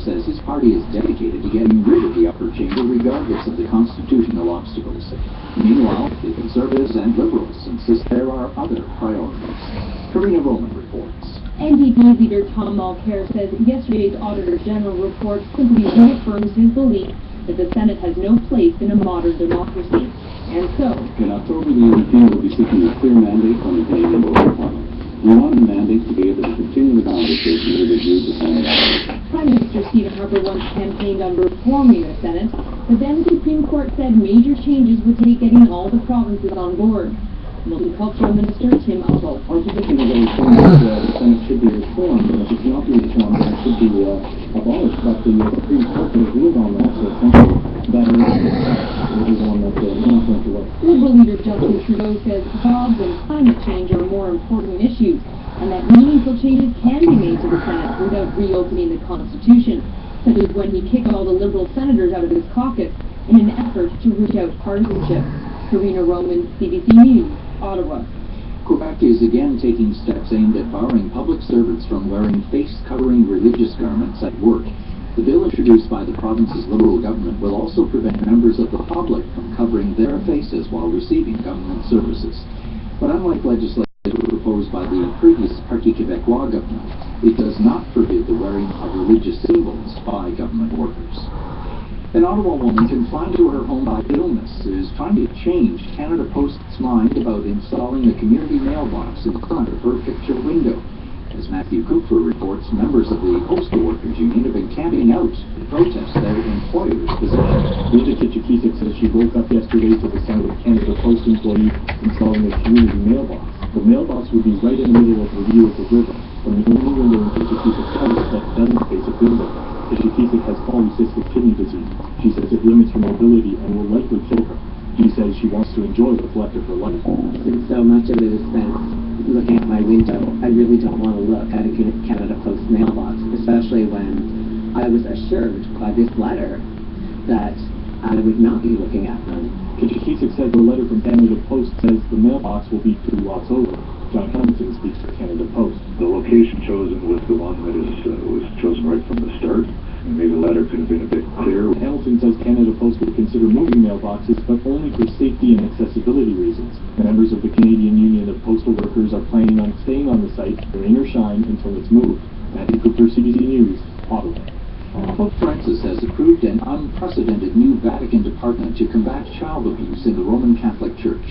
says his party is dedicated to getting rid of the upper chamber regardless of the constitutional obstacles. Meanwhile, the Conservatives and Liberals insist there are other priorities. Karina Roman reports. NDP leader Tom Mulcair says yesterday's Auditor General report simply reaffirms his belief that the Senate has no place in a modern democracy. And so, in October, the UTC will be seeking a clear mandate from the Canadian Local Parliament. We want the mandate to be able to continue the conversation with review the Senate. Prime Minister Stephen Harper once campaigned on reforming the Senate, but then the Supreme Court said major changes would take getting all the provinces on board. Multicultural Minister Tim Upple. Our position is that the Senate should be reformed, and if it cannot be reformed, then it should be abolished. But the Supreme Court has ruled on that, so essentially that is one that is not going to work. Liberal leader Justin Trudeau says jobs and climate change are more important issues, and that meaningful changes can be made to the Senate without reopening the Constitution, such as when he kicked all the Liberal senators out of his caucus in an effort to root out partisanship. Karina Roman, CBC News, Ottawa. Quebec is again taking steps aimed at barring public servants from wearing face-covering religious garments at work. The bill introduced by the province's Liberal government will also prevent members of the public from covering their faces while receiving government services. But unlike legislation proposed by the previous Parti Québécois government, it does not forbid the wearing of religious symbols by government workers. An Ottawa woman confined to her home by illness is trying to change Canada Post's mind about installing a community mailbox in front of her picture window. As Matthew Cooper reports, members of the Postal Workers Union have been camping out to protest their employer's position. Rita Kitchikisik says she woke up yesterday to the sound of Canada Post employee installing a community mailbox. The mailbox would be right in the middle of the view of the river, from the only window in Kitchikisik's house that doesn't face a building. Kitchikisik has polycystic kidney disease. She says it limits her mobility and will likely kill her. She says she wants to enjoy what's left of her life. Since so much of it is spent looking at my window, I really don't want to look at a Canada Post mailbox, especially when I was assured by this letter that I would not be looking at them. Kitchikisik says the letter from Canada Post says the mailbox will be 2 blocks over. John Hamilton speaks for Canada Post. The location chosen was the one that was chosen right from the start. And maybe the letter could have been a bit clearer. Hamilton says Canada Post would consider moving mailboxes, but only for safety and accessibility reasons. Members of the Canadian Union of Postal Workers are planning on staying on the site, rain or shine, until it's moved. Matthew Cooper, CBC News, Ottawa. Pope Francis has approved an unprecedented new Vatican department to combat child abuse in the Roman Catholic Church.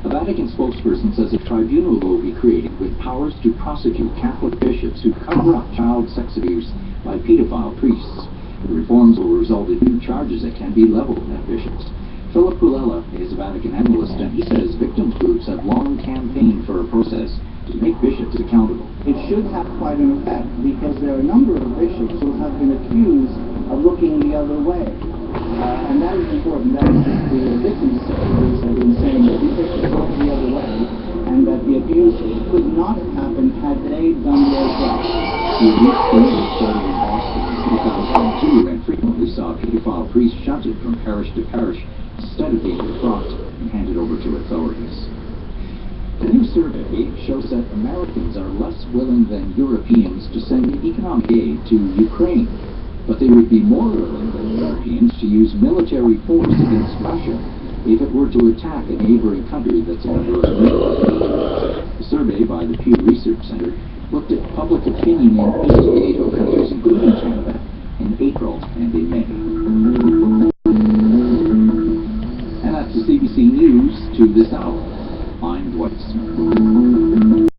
A Vatican spokesperson says a tribunal will be created with powers to prosecute Catholic bishops who cover up child sex abuse by pedophile priests. The reforms will result in new charges that can be leveled at bishops. Philip Pulella is a Vatican analyst, and he says victims groups have long campaigned for a process to make bishops accountable. It should have quite an effect, because there are a number of bishops who have been accused of looking the other way. And that is important. That is the victims have been saying that these bishops look the other way, and that the abuse could not have happened had they done their job. The abuse community started in Boston in 2002 and frequently saw pedophile priests shunted from parish to parish instead of being brought and handed over to authorities. A new survey shows that Americans are less willing than Europeans to send economic aid to Ukraine, but they would be more willing than Europeans to use military force against Russia if it were to attack a neighboring country that's under a NATO. A survey by the Pew Research Center looked at public opinion in 8 NATO countries, including Canada, in April and in May. And that's the CBC News to this hour. I'm Dwight Smith.